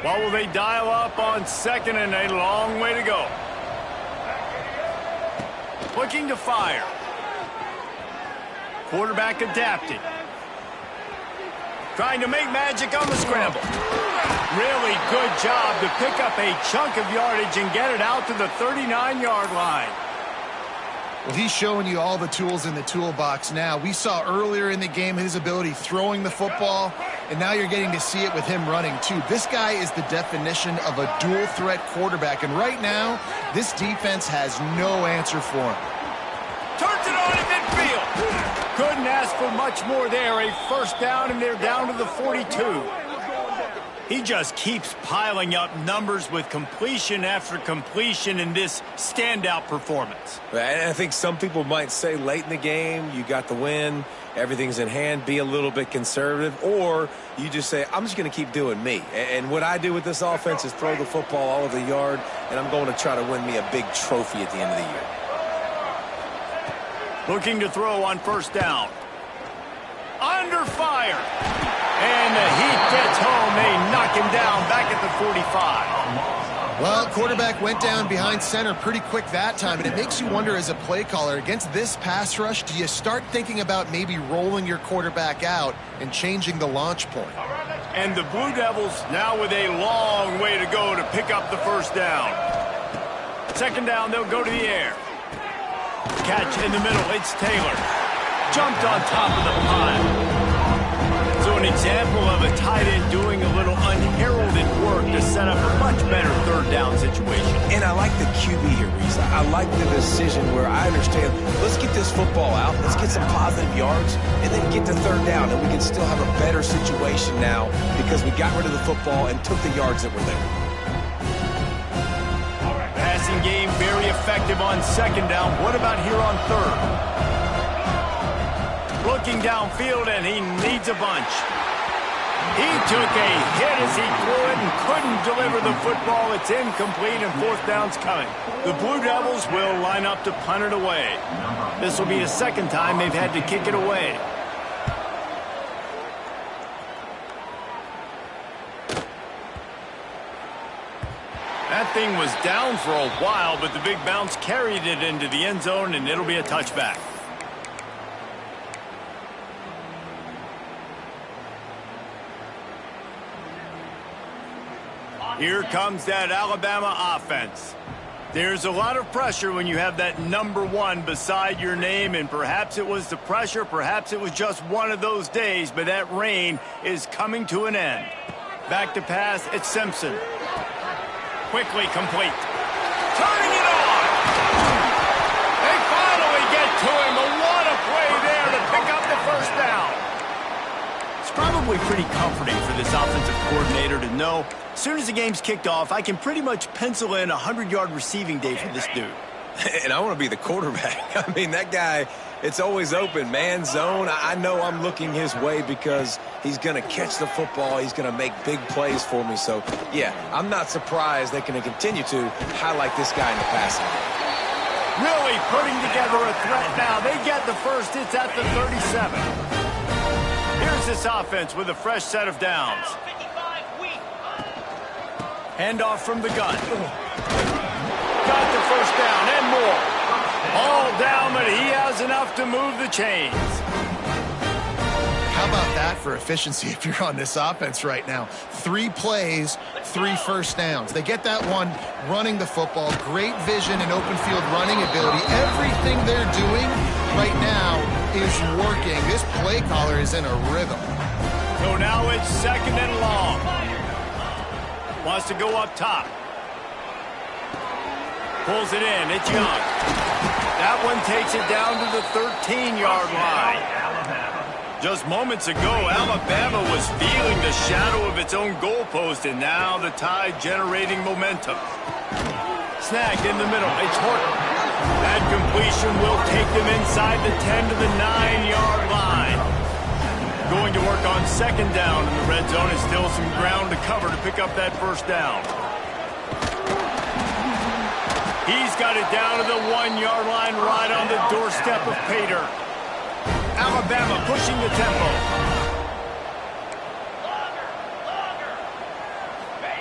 What will they dial up on second and a long way to go? Looking to fire. Quarterback adapting. Trying to make magic on the scramble. Really good job to pick up a chunk of yardage and get it out to the 39-yard line. Well, he's showing you all the tools in the toolbox now. We saw earlier in the game his ability throwing the football, and now you're getting to see it with him running, too. This guy is the definition of a dual-threat quarterback, and right now, this defense has no answer for him. Turns it on in midfield. Couldn't ask for much more there. A first down, and they're down to the 42. He just keeps piling up numbers with completion after completion in this standout performance. And I think some people might say late in the game, you got the win, everything's in hand, be a little bit conservative, or you just say, I'm just going to keep doing me. And what I do with this offense is throw the football all over the yard, and I'm going to try to win me a big trophy at the end of the year. Looking to throw on first down. Under fire. And the heat gets home. They knock him down back at the 45. Well, quarterback went down behind center pretty quick that time, and it makes you wonder as a play caller, against this pass rush, do you start thinking about maybe rolling your quarterback out and changing the launch point? And the Blue Devils now with a long way to go to pick up the first down. Second down, they'll go to the air. Catch in the middle, it's Taylor. Jumped on top of the pile. So an example of a tight end doing a little unheralded work to set up a much better third down situation. And I like the QB here, Reese. I like the decision where I understand, let's get this football out, let's get some positive yards, and then get to third down, and we can still have a better situation now because we got rid of the football and took the yards that were there. Passing game very effective on second down. What about here on third? Looking downfield, and he needs a bunch. He took a hit as he threw it and couldn't deliver the football. It's incomplete, and fourth down's coming. The Blue Devils will line up to punt it away. This will be the second time they've had to kick it away. That thing was down for a while, but the big bounce carried it into the end zone, and it'll be a touchback. Here comes that Alabama offense. There's a lot of pressure when you have that number one beside your name, and perhaps it was the pressure, perhaps it was just one of those days, but that reign is coming to an end. Back to pass, it's Simpson. Quickly complete. Turning it on! They finally get to him. What a play there to pick up the first down. It's probably pretty comforting for this offensive coordinator to know as soon as the game's kicked off, I can pretty much pencil in a 100-yard receiving day for this dude. And I want to be the quarterback. I mean, that guy, it's always open, man, zone. I know I'm looking his way because he's going to catch the football. He's going to make big plays for me. So, yeah, I'm not surprised they're going to continue to highlight this guy in the passing game. Really putting together a threat now. They get the first. It's at the 37. Here's this offense with a fresh set of downs. Handoff from the gun. Got the first down and more. All down, but he has enough to move the chains. How about that for efficiency if you're on this offense right now? 3 plays, 3 first downs. They get that one running the football. Great vision and open field running ability. Everything they're doing right now is working. This play caller is in a rhythm. So now it's second and long. Wants to go up top. Pulls it in. It's Young. That one takes it down to the 13-yard line. Just moments ago, Alabama was feeling the shadow of its own goalpost, and now the Tide generating momentum. Snagged in the middle. It's Horton. That completion will take them inside the 10 to the 9-yard line. Going to work on second down in the red zone. Is still some ground to cover to pick up that first down. He's got it down to the 1-yard line right on the doorstep of Pater. Alabama pushing the tempo.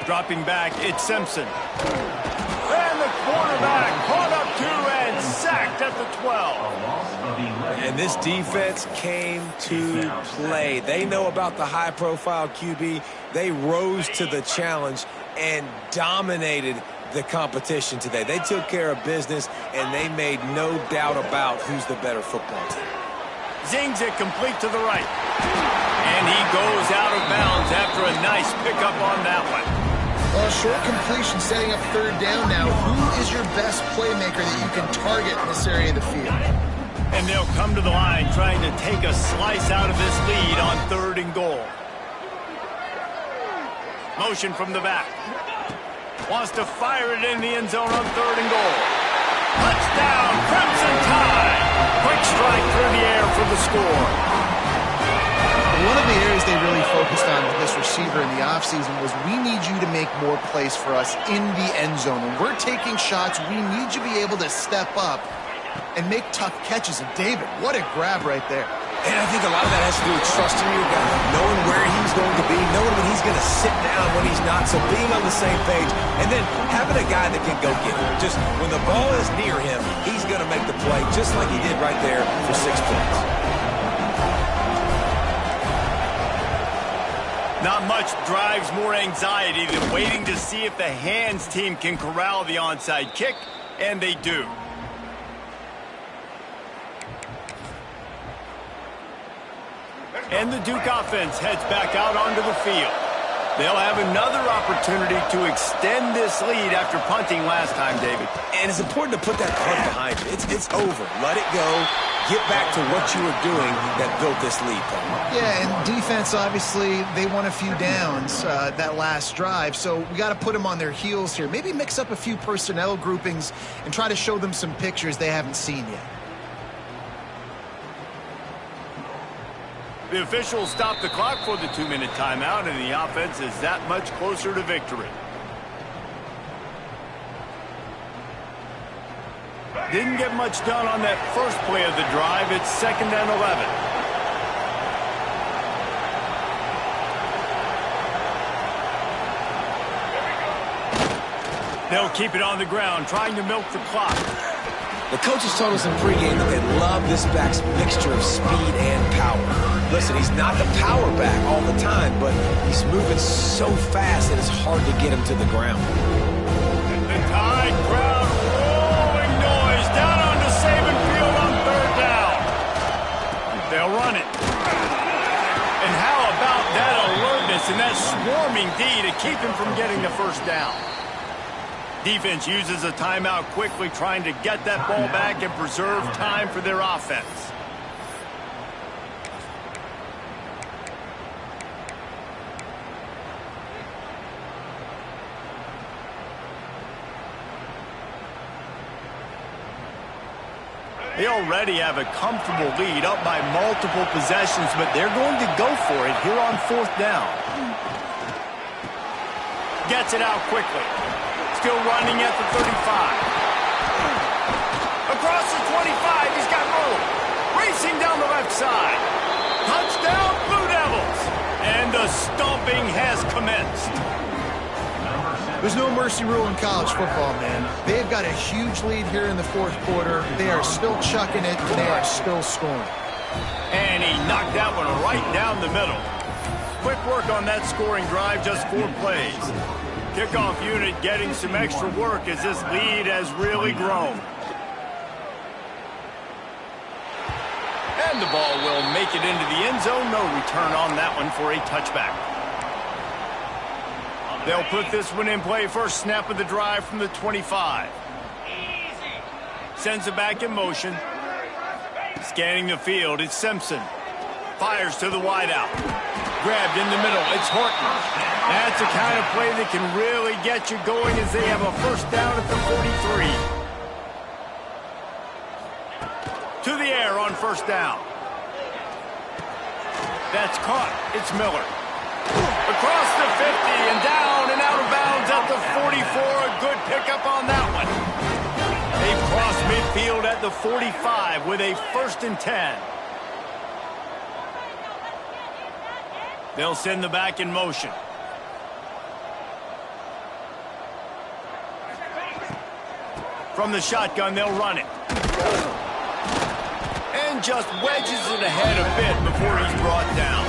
Dropping back, it's Simpson. And the quarterback caught up to and sacked at the 12. And this defense came to play. They know about the high-profile QB. They rose to the challenge and dominated the competition today. They took care of business, and they made no doubt about who's the better football team. Zings it complete to the right. And he goes out of bounds after a nice pickup on that one. Well, short completion setting up third down now. Who is your best playmaker that you can target in this area of the field? And they'll come to the line trying to take a slice out of this lead on 3rd and goal. Motion from the back. Wants to fire it in the end zone on 3rd and goal. Touchdown, Crimson Tide. Quick strike through the air for the score. One of the areas they really focused on with this receiver in the offseason was we need you to make more plays for us in the end zone. When we're taking shots, we need you to be able to step up and make tough catches. And David, what a grab right there. And I think a lot of that has to do with trusting your guy, knowing where he's going to be, knowing when he's going to sit down, when he's not, so being on the same page, and then having a guy that can go get it. Just when the ball is near him, he's going to make the play, just like he did right there for 6 points. Not much drives more anxiety than waiting to see if the hands team can corral the onside kick, and they do. And the Duke offense heads back out onto the field. They'll have another opportunity to extend this lead after punting last time, David. And it's important to put that punt behind you. It's over. Let it go. Get back to what you were doing that built this lead. Yeah, and defense, obviously, they won a few downs that last drive, so we got to put them on their heels here. Maybe mix up a few personnel groupings and try to show them some pictures they haven't seen yet. The officials stop the clock for the 2-minute timeout, and the offense is that much closer to victory. Didn't get much done on that first play of the drive. It's 2nd and 11. They'll keep it on the ground, trying to milk the clock. The coaches told us in pregame that they love this back's mixture of speed and power. Listen, he's not the power back all the time, but he's moving so fast that it's hard to get him to the ground. The Tide crowd rolling noise down onto Saban Field on 3rd down. They'll run it. And how about that alertness and that swarming D to keep him from getting the first down? Defense uses a timeout quickly, trying to get that ball back and preserve time for their offense. They already have a comfortable lead, up by multiple possessions, but they're going to go for it here on 4th down. Gets it out quickly. Still running at the 35. Across the 25, he's got room. Racing down the left side. Touchdown, Blue Devils. And the stomping has commenced. There's no mercy rule in college football, man. They've got a huge lead here in the 4th quarter. They are still chucking it, and they are still scoring. And he knocked that one right down the middle. Quick work on that scoring drive, just 4 plays. Kickoff unit getting some extra work as this lead has really grown. And the ball will make it into the end zone. No return on that one for a touchback. They'll put this one in play. First snap of the drive from the 25. Sends it back in motion. Scanning the field, it's Simpson. Fires to the wideout. Grabbed in the middle. It's Horton. That's the kind of play that can really get you going as they have a first down at the 43. To the air on first down. That's caught. It's Miller. Across the 50 and down and out of bounds at the 44. A good pickup on that one. They've crossed midfield at the 45 with a 1st and 10. They'll send the back in motion. From the shotgun, they'll run it. And just wedges it ahead a bit before he's brought down.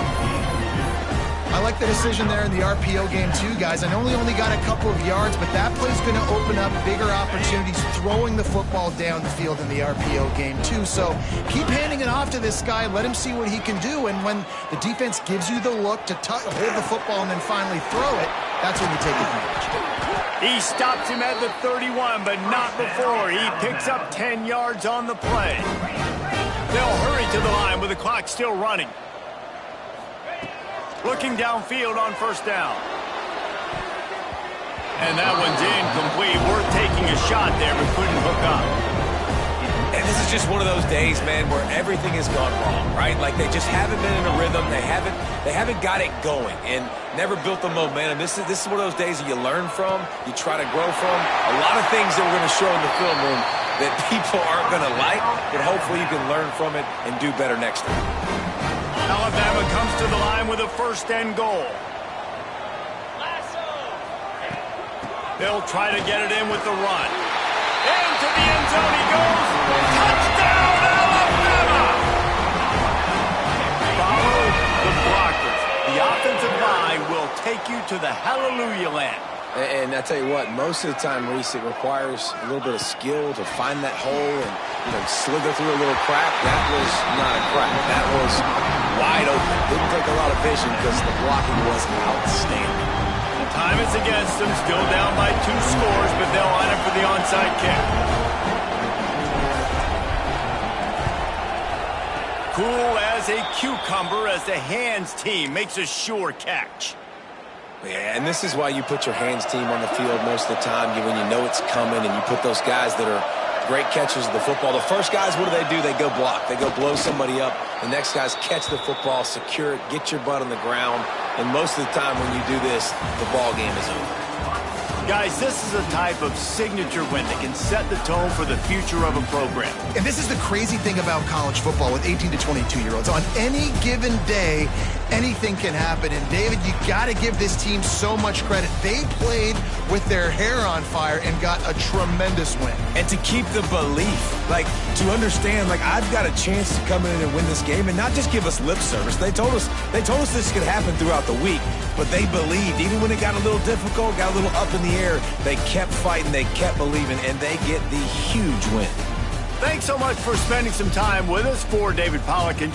I like the decision there in the RPO game too, guys. I know he only got a couple of yards, but that play's going to open up bigger opportunities throwing the football down the field in the RPO game too. So keep handing it off to this guy. Let him see what he can do. And when the defense gives you the look to hold the football and then finally throw it, that's when you take advantage. He stops him at the 31, but not before. He picks up 10 yards on the play. They'll hurry to the line with the clock still running. Looking downfield on first down. And that one's incomplete. Worth taking a shot there, but couldn't hook up. And this is just one of those days, man, where everything has gone wrong, right? Like they just haven't been in a rhythm. They haven't got it going and never built the momentum. This is one of those days that you learn from, you try to grow from. A lot of things that we're going to show in the film room that people aren't going to like, but hopefully you can learn from it and do better next time. Alabama comes to the line with a 1st and goal. They'll try to get it in with the run. Into the end zone he goes. Touchdown, Alabama! Follow the blockers. The offensive line will take you to the hallelujah land. And I tell you what, most of the time, Reese, it requires a little bit of skill to find that hole and slither through a little crack. That was not a crack. That was wide open. Didn't take a lot of vision because the blocking was outstanding. Time is against them. Still down by 2 scores, but they'll line up for the onside kick. Cool as a cucumber as the hands team makes a sure catch. Yeah, and this is why you put your hands team on the field most of the time when you know it's coming, and you put those guys that are great catchers of the football. The first guys, what do? They go block. They go blow somebody up. The next guys catch the football, secure it, get your butt on the ground. And most of the time when you do this, the ball game is over. Guys, this is a type of signature win that can set the tone for the future of a program. And this is the crazy thing about college football with 18 to 22-year-olds. On any given day, anything can happen. And, David, you got to give this team so much credit. They played with their hair on fire and got a tremendous win. And to keep the belief, to understand, I've got a chance to come in and win this game and not just give us lip service. They told us this could happen throughout the week, but they believed. Even when it got a little difficult, got a little up in the air, they kept fighting, they kept believing, and they get the huge win. Thanks so much for spending some time with us. For David Pollack and